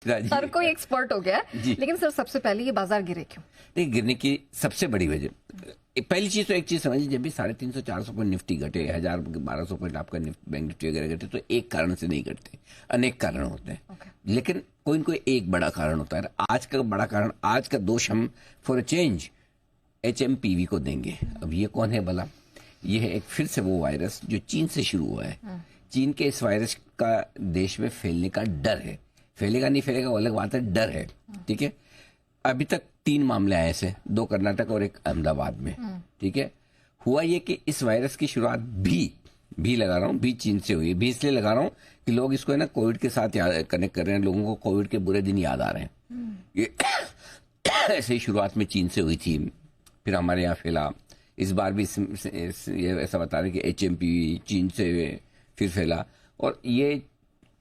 हर कोई एक्सपर्ट हो गया है। लेकिन सर सबसे पहले ये बाजार गिरे क्यों? नहीं, गिरने की सबसे बड़ी वजह, पहली चीज तो एक चीज समझिए, जब भी 350-400 पॉइंट निफ्टी घटे, 1000-1200 पॉइंट आपका बैंक निफ्टी वगैरह घटे, तो एक कारण से नहीं घटते, अनेक कारण होते हैं। लेकिन कोई न कोई एक बड़ा कारण होता है। आज का बड़ा कारण, आज का दोष हम फॉर अ चेंज HMPV को देंगे। अब ये कौन है भला? ये है एक फिर से वो वायरस जो चीन से शुरू हुआ है। चीन के इस वायरस का देश में फैलने का डर है। फैलेगा नहीं फैलेगा वो अलग बात है, डर है। ठीक है, अभी तक 3 मामले आए ऐसे, 2 कर्नाटक और 1 अहमदाबाद में। ठीक है, हुआ ये कि इस वायरस की शुरुआत भी लगा रहा हूँ, भी चीन से हुई। भी इसलिए लगा रहा हूँ कि लोग इसको है ना कोविड के साथ कनेक्ट कर रहे हैं, लोगों को कोविड के बुरे दिन याद आ रहे हैं। ये ऐसे ही शुरुआत में चीन से हुई थी, फिर हमारे यहाँ फैला। इस बार भी ये ऐसा बता रहे कि HMPV चीन से फिर फैला। और ये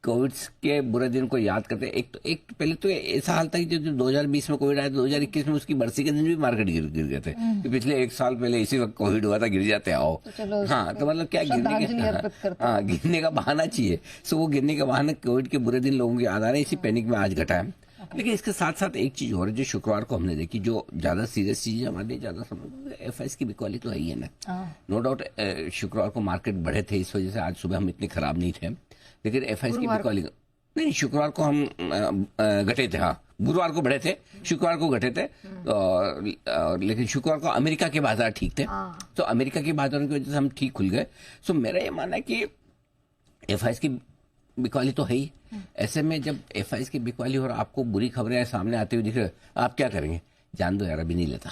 कोविड के बुरे दिन को याद करते, एक पहले तो ऐसा हाल था कि जो 2020 में कोविड आया, 2021 में उसकी बरसी के दिन भी मार्केट गिर गए थे। कि पिछले 1 साल पहले इसी वक्त कोविड हुआ था, गिर जाते आओ। हाँ, तो मतलब क्या गिरने का बहाना चाहिए। सो वो गिरने का बहाना, कोविड के बुरे दिन लोगों को याद आ रहे हैं, इसी पैनिक में आज घटा है। लेकिन इसके साथ साथ एक चीज और है जो शुक्रवार को हमने देखी, जो ज्यादा सीरियस चीज है हमारे लिए, ज्यादा समझ, FIs की बिकवाली तो है ही है ना। नो डाउट शुक्रवार को मार्केट बढ़े थे, इस वजह से आज सुबह हम इतने खराब नहीं थे। लेकिन FIs की बिकवाली नहीं, शुक्रवार को हम घटे थे। हाँ, गुरुवार को बढ़े थे, शुक्रवार को घटे थे। लेकिन शुक्रवार को अमेरिका के बाजार ठीक थे, तो अमेरिका के बाजारों की वजह से हम ठीक खुल गए। सो मेरा ये मानना है कि FIs की बिकवाली तो है ही। ऐसे में जब FIs की बिकवाली और आपको बुरी खबरें सामने आते हुए दिख रहे, आप क्या करेंगे? जान दो यार, अभी नहीं लेता।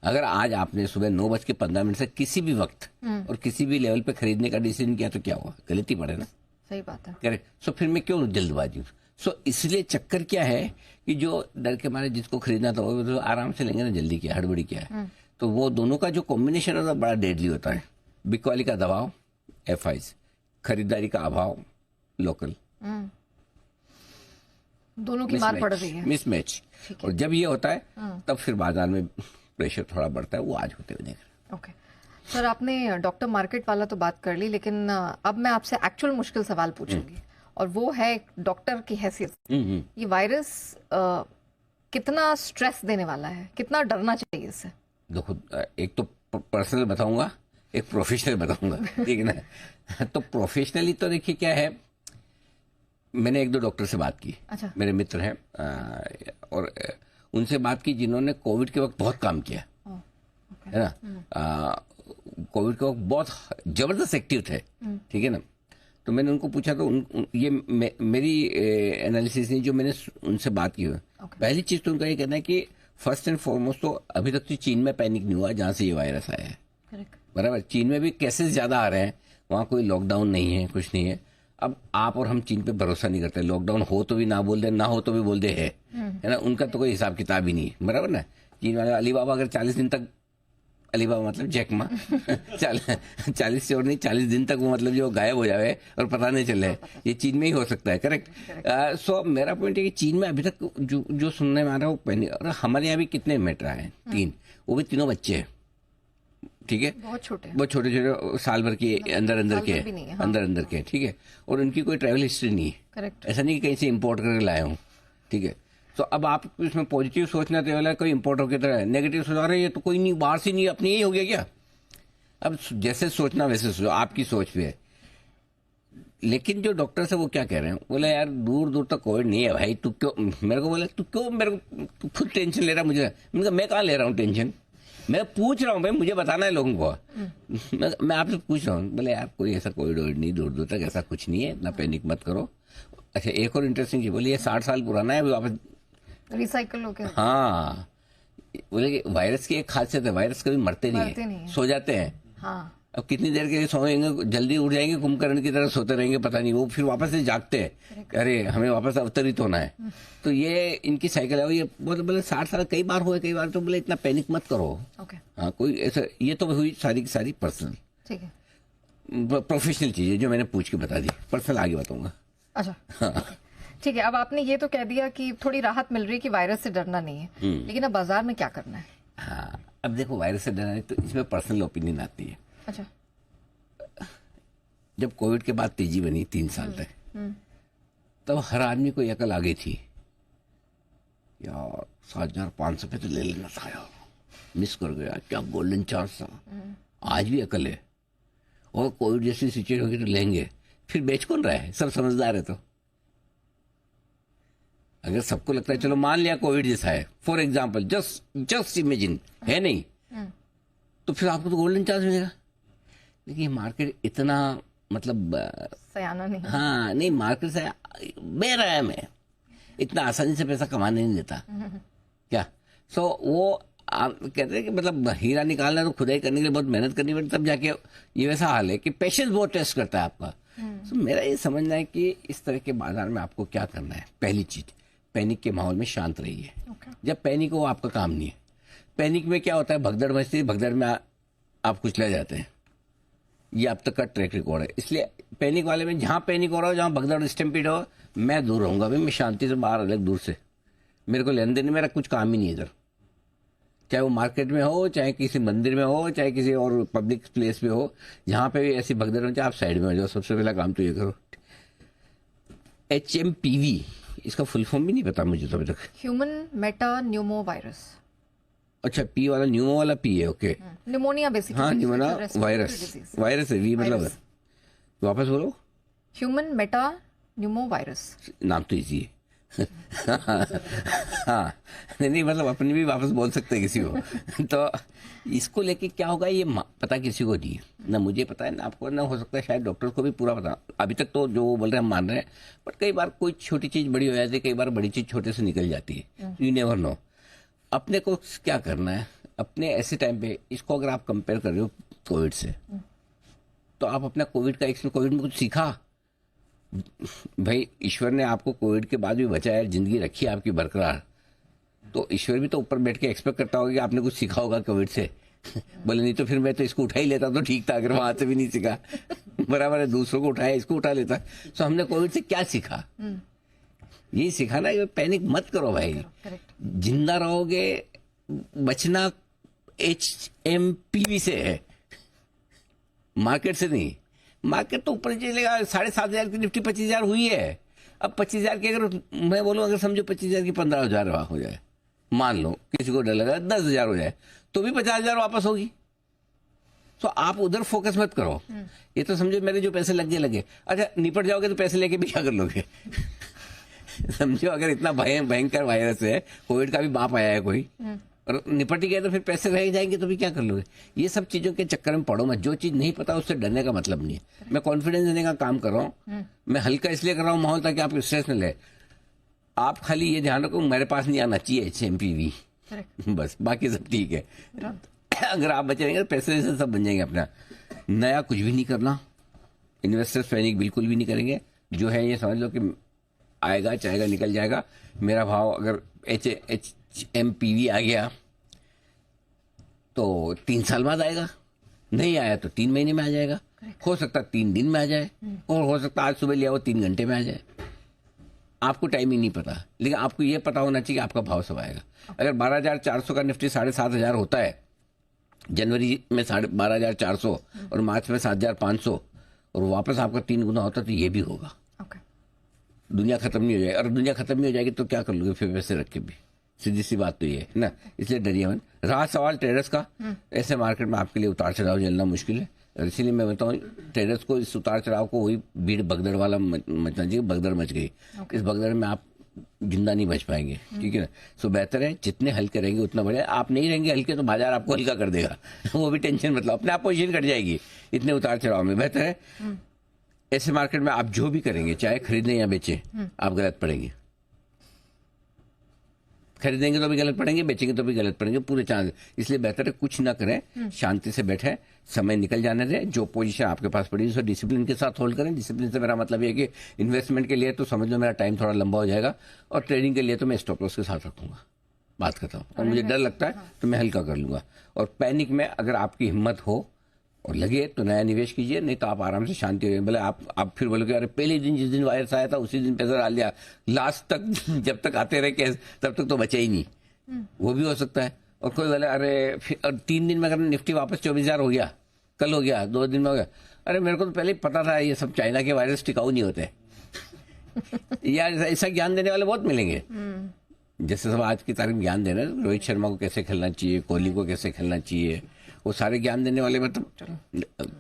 अगर आज आपने सुबह 9:15 से किसी भी वक्त और किसी भी लेवल पे खरीदने का डिसीजन किया तो क्या हुआ? गलती पड़े ना। सही बात है, करेक्ट। सो फिर मैं क्यों जल्दबाजी? सो इसलिए चक्कर क्या है कि जो डर के मारे जिसको खरीदना था वो तो आराम से लेंगे ना, जल्दी क्या हड़बड़ी क्या है। तो वो दोनों का जो कॉम्बिनेशन होता है बड़ा डेडली होता है। बिकवाली का दबाव FIs, खरीदारी का अभाव लोकल, दोनों की मार पड़ रही है, मिसमैच। और जब ये होता है तब फिर बाजार में प्रेशर थोड़ा बढ़ता है, वो आज होते हुए देख रहे हैं। ओके सर, आपने डॉक्टर मार्केट वाला तो बात कर ली, लेकिन अब मैं आपसे एक्चुअल मुश्किल सवाल पूछूंगी, और वो है डॉक्टर की हैसियत। ये वायरस कितना स्ट्रेस देने वाला है, कितना डरना चाहिए इससे? देखो, एक तो पर्सनल बताऊंगा, एक प्रोफेशनल बताऊंगा। ठीक है ना? तो प्रोफेशनली तो देखिए क्या है, मैंने 1-2 डॉक्टर से बात की। अच्छा। मेरे मित्र हैं और उनसे बात की जिन्होंने कोविड के वक्त बहुत काम किया है ना। कोविड के वक्त बहुत जबरदस्त एक्टिव थे। ठीक है ना? तो मैंने उनको पूछा, तो ये मेरी एनालिसिस नहीं, जो मैंने उनसे बात की है। पहली चीज तो उनका ये कहना है कि फर्स्ट एंड फॉरमोस्ट तो अभी तक तो चीन में पैनिक नहीं हुआ जहां से ये वायरस आया है। बराबर, चीन में भी केसेस ज्यादा आ रहे हैं, वहां कोई लॉकडाउन नहीं है, कुछ नहीं है। अब आप और हम चीन पे भरोसा नहीं करते, लॉकडाउन हो तो भी ना बोल दे, ना हो तो भी बोल दे है ना। उनका तो कोई हिसाब किताब ही नहीं है, बराबर ना। चीन वाले अलीबाबा अगर 40 दिन तक, अलीबाबा मतलब जैकमा 40 से और नहीं 40 दिन तक वो मतलब जो गायब हो जाए और पता नहीं चले, ये चीन में ही हो सकता है। करेक्ट। सो मेरा पॉइंट है कि चीन में अभी तक जो सुनने में आ रहा है वो पहले, और हमारे यहाँ भी कितने मेट रहा है, 3, वो भी तीनों बच्चे हैं। ठीक है, बहुत छोटे साल भर के अंदर के। ठीक है, और उनकी कोई ट्रैवल हिस्ट्री नहीं है। करेक्ट। ऐसा नहीं कि कहीं से इम्पोर्ट करके लाए हूँ। ठीक है, तो अब आप इसमें पॉजिटिव सोचना तो वाला कोई इम्पोर्टर की तरह है, नेगेटिव सोच रहे हैं तो कोई नहीं, बाहर से नहीं, अपनी यही हो गया क्या? अब जैसे सोचना वैसे सोचो, आपकी सोच पे है। लेकिन जो डॉक्टर है वो क्या कह रहे हैं, बोले यार दूर दूर तक कोविड नहीं है भाई, तू क्यों मेरे को बोले, तू खुद टेंशन ले रहा है? मुझे मैं कहाँ ले रहा हूँ टेंशन, मैं पूछ रहा हूँ भाई, मुझे बताना है लोगों को। मैं आपसे पूछ रहा हूँ। बोले यार कोई ऐसा कोविड नहीं, दूर दूर तक ऐसा कुछ नहीं है, इतना पैनिक मत करो। अच्छा, एक और इंटरेस्टिंग चीज बोली, ये 60 साल पुराना है, अभी वापस रिसाइकल हो गया। हाँ, बोले कि वायरस की एक खासियत है, वायरस कभी मरते नहीं है, सो जाते हैं। हाँ। अब कितनी देर के लिए सोएंगे, जल्दी उठ जाएंगे, कुंभकर्ण की तरह सोते रहेंगे, पता नहीं, वो फिर वापस से जागते हैं, अरे हमें वापस अवतरित होना है। तो ये इनकी साइकिल है। ये बोले 60 साल कई बार हुए, कई बार, तो बोले इतना पैनिक मत करो। हाँ, कोई ऐसा, ये तो हुई सारी की सारी पर्सनल। ठीक है, प्रोफेशनल चीजें जो मैंने पूछ के बता दी, पर्सनल आगे बताऊंगा। अच्छा, ठीक है। अब आपने ये तो कह दिया कि थोड़ी राहत मिल रही है कि वायरस से डरना नहीं है, लेकिन अब बाजार में क्या करना है? हाँ, अब देखो, वायरस से डरना है तो इसमें पर्सनल ओपिनियन आती है। अच्छा। जब कोविड के बाद तेजी बनी 3 साल तक, तब हर आदमी को ये अकल आ गई थी, यार 7,500 पे तो ले लेना था यार, मिस कर गया, क्या गोल्डन चांस था। आज भी अकल है, और कोविड जैसी सिचुएशन होगी तो लेंगे। फिर बेच कौन रहा है, सब समझदार है। तो अगर सबको लगता है, चलो मान लिया कोविड जैसा है, फॉर एग्जाम्पल, जस्ट इमेजिन, है नहीं, तो फिर आपको तो गोल्डन चांस मिलेगा। लेकिन ये मार्केट इतना मतलब सयाना नहीं। हाँ नहीं, मार्केट से बेरहम है, इतना आसानी से पैसा कमाने नहीं देता क्या। सो वो आप कहते हैं कि मतलब हीरा निकालना तो खुदाई करने के लिए बहुत मेहनत करनी पड़ती, तब जाके ये वैसा हाल है कि पेशेंस बहुत टेस्ट करता है आपका। तो मेरा ये समझना है कि इस तरह के बाजार में आपको क्या करना है। पहली चीज, पैनिक के माहौल में शांत रहिए। जब पैनिक हो, आपका काम नहीं है। पैनिक में क्या होता है, भगदड़ मचती है, भगदड़ में आप कुछ ले जाते हैं। ये अब तक का ट्रैक रिकॉर्ड है। इसलिए पैनिक वाले में, जहां पैनिक हो रहा हो, जहां भगदड़ स्टैम्पीड हो, मैं दूर रहूंगा भाई, मैं शांति से बाहर, अलग दूर से। मेरे को लेन देन, मेरा कुछ काम ही नहीं है इधर, चाहे वो मार्केट में हो, चाहे किसी मंदिर में हो, चाहे किसी और पब्लिक प्लेस में हो, जहां पे भी ऐसी भगदड़ हो, चाहे आप साइड में हो जाओ। सबसे पहला काम तो ये करो। HMPV, इसका फुल फॉर्म भी नहीं पता मुझे तो अभी तक। Human Meta Numa virus. अच्छा, पी वाला, न्यूमो वाला पी है, ओके। Pneumonia basically. हाँ, न्यूमोनिया वायरस, वायरस है, वी मतलब। वापस बोलो। ह्यूमन मेटा न्यूमो वायरस, नाम तो इजी है। हाँ, नहीं मतलब अपनी भी वापस बोल सकते हैं किसी को। तो इसको लेके क्या होगा, ये पता किसी को नहीं है, ना मुझे पता है, ना आपको, ना हो सकता है शायद डॉक्टर को भी पूरा पता। अभी तक तो जो बोल रहे हैं हम मान रहे हैं, बट कई बार कोई छोटी चीज बड़ी हो जाती है, कई बार बड़ी चीज छोटे से निकल जाती है। You never know. अपने को क्या करना है, अपने ऐसे टाइम पे इसको अगर आप कंपेयर कर रहे हो कोविड से, तो आप अपना कोविड का एक्सपीरियंस, कोविड में कुछ सीखा भाई। ईश्वर ने आपको कोविड के बाद भी बचाया, जिंदगी रखी आपकी बरकरार, तो ईश्वर भी तो ऊपर बैठ के एक्सपेक्ट करता होगा कि आपने कुछ सीखा होगा कोविड से। बोले नहीं तो फिर मैं तो इसको उठा ही लेता तो ठीक था, अगर वहां से भी नहीं सीखा। बराबर है, दूसरों को उठाया, इसको उठा लेता। तो हमने कोविड से क्या सीखा, ये सीखा ना, पैनिक मत करो भाई, जिंदा रहोगे। बचना HMPV से है, मार्केट से नहीं। मार्केट तो ऊपर चलेगा, 7,500 की निफ्टी 25,000 हुई है। अब 25,000 की, अगर मैं बोलूं, अगर समझो 25,000 की 15,000 हो जाए, मान लो किसी को डर लगा 10,000 हो जाए, तो भी 50,000 वापस होगी। तो आप उधर फोकस मत करो। ये तो समझो मेरे जो पैसे लगे। अच्छा, निपट जाओगे तो पैसे लेके भी क्या कर लोगे। समझो, अगर इतना भयंकर वायरस है, कोविड का भी बाप आया है कोई, और निपट ही गए, तो फिर पैसे रह जाएंगे तो भी क्या कर लोगे। ये सब चीजों के चक्कर में पड़ो मत। जो चीज नहीं पता उससे डरने का मतलब नहीं है। मैं कॉन्फिडेंस देने का काम कर रहा हूँ, मैं हल्का इसलिए कर रहा हूँ माहौल, ताकि आप स्ट्रेस न ले। आप खाली ये ध्यान रखो, मेरे पास नहीं आना चाहिए HMPV, बस, बाकी सब ठीक है। अगर आप बचे रहेंगे तो पैसे से सब बन जाएंगे अपना। नया कुछ भी नहीं करना, इन्वेस्टर्स पैनिक बिल्कुल भी नहीं करेंगे। जो है ये समझ लो कि आएगा, चाहेगा, निकल जाएगा। मेरा भाव अगर HMPV आ गया तो 3 साल बाद आएगा, नहीं आया तो 3 महीने में आ जाएगा, हो सकता 3 दिन में आ जाए, और हो सकता आज सुबह लिया वो 3 घंटे में आ जाए। आपको टाइमिंग नहीं पता, लेकिन आपको ये पता होना चाहिए कि आपका भाव सब आएगा। अगर 12,400 का निफ्टी 7,500 होता है, जनवरी में 12,400 और मार्च में 7,500, और वापस आपका 3 गुना होता, तो ये भी होगा। दुनिया खत्म नहीं हो जाएगी, और दुनिया खत्म नहीं हो जाएगी तो क्या कर लोगे फिर पैसे रख के भी। सीधी सी बात तो ये है ना। इसलिए डरिए मत। रहा सवाल ट्रेडर्स का, ऐसे मार्केट में आपके लिए उतार चढ़ाव झेलना मुश्किल है, और इसीलिए मैं बताऊं, ट्रेडर्स को इस उतार चढ़ाव को वही भीड़ भगदड़ वाला मचना चाहिए। भगदड़ मच गई, इस भगदड़ में आप जिंदा नहीं बच पाएंगे, ठीक है ना। सो बेहतर है, जितने हल्के रहेंगे उतना बढ़िया। आप नहीं रहेंगे हल्के तो बाजार आपको हल्का कर देगा। वो भी टेंशन मतलब, अपने आप पोजीशन कट जाएगी इतने उतार चढ़ाव में। बेहतर है ऐसे मार्केट में आप जो भी करेंगे, चाहे खरीदें या बेचें, आप गलत पड़ेंगे। खरीदेंगे तो भी गलत पड़ेंगे, बेचेंगे तो भी गलत पड़ेंगे, पूरे चांस। इसलिए बेहतर है कुछ ना करें, शांति से बैठे, समय निकल जाने दें। जो पोजीशन आपके पास पड़ी है उसे डिसिप्लिन के साथ होल्ड करें। डिसिप्लिन से मेरा मतलब ये है कि इन्वेस्टमेंट के लिए तो समझ लो मेरा टाइम थोड़ा लंबा हो जाएगा, और ट्रेडिंग के लिए तो मैं स्टॉप लॉस के साथ रखूंगा, बात करता हूँ। और मुझे डर लगता है तो मैं हल्का कर लूंगा। और पैनिक में अगर आपकी हिम्मत हो और लगे तो नया निवेश कीजिए, नहीं तो आप आराम से शांति रहिए। बोले आप फिर बोलोगे अरे पहले दिन जिस दिन वायरस आया था उसी दिन पैसा डाल लिया, लास्ट तक जब तक आते रहे केस तब तक तो बचे ही नहीं। वो भी हो सकता है। और कोई बोले अरे फिर 3 दिन में अगर निफ्टी वापस 24,000 हो गया, कल हो गया, 2 दिन में हो गया, अरे मेरे को तो पहले ही पता था ये सब चाइना के वायरस टिकाऊ नहीं होते। यार ऐसा ज्ञान देने वाले बहुत मिलेंगे। जैसे सब आज की तारीख में ज्ञान दे रहे हैं, रोहित शर्मा को कैसे खेलना चाहिए, कोहली को कैसे खेलना चाहिए, वो सारे ज्ञान देने वाले मतलब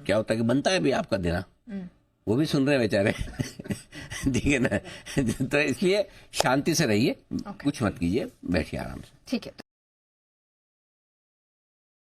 क्या होता है कि बनता है भी आपका देना, वो भी सुन रहे हैं बेचारे। ठीक है ना। तो इसलिए शांति से रहिए, कुछ मत कीजिए, बैठिए आराम से। ठीक है।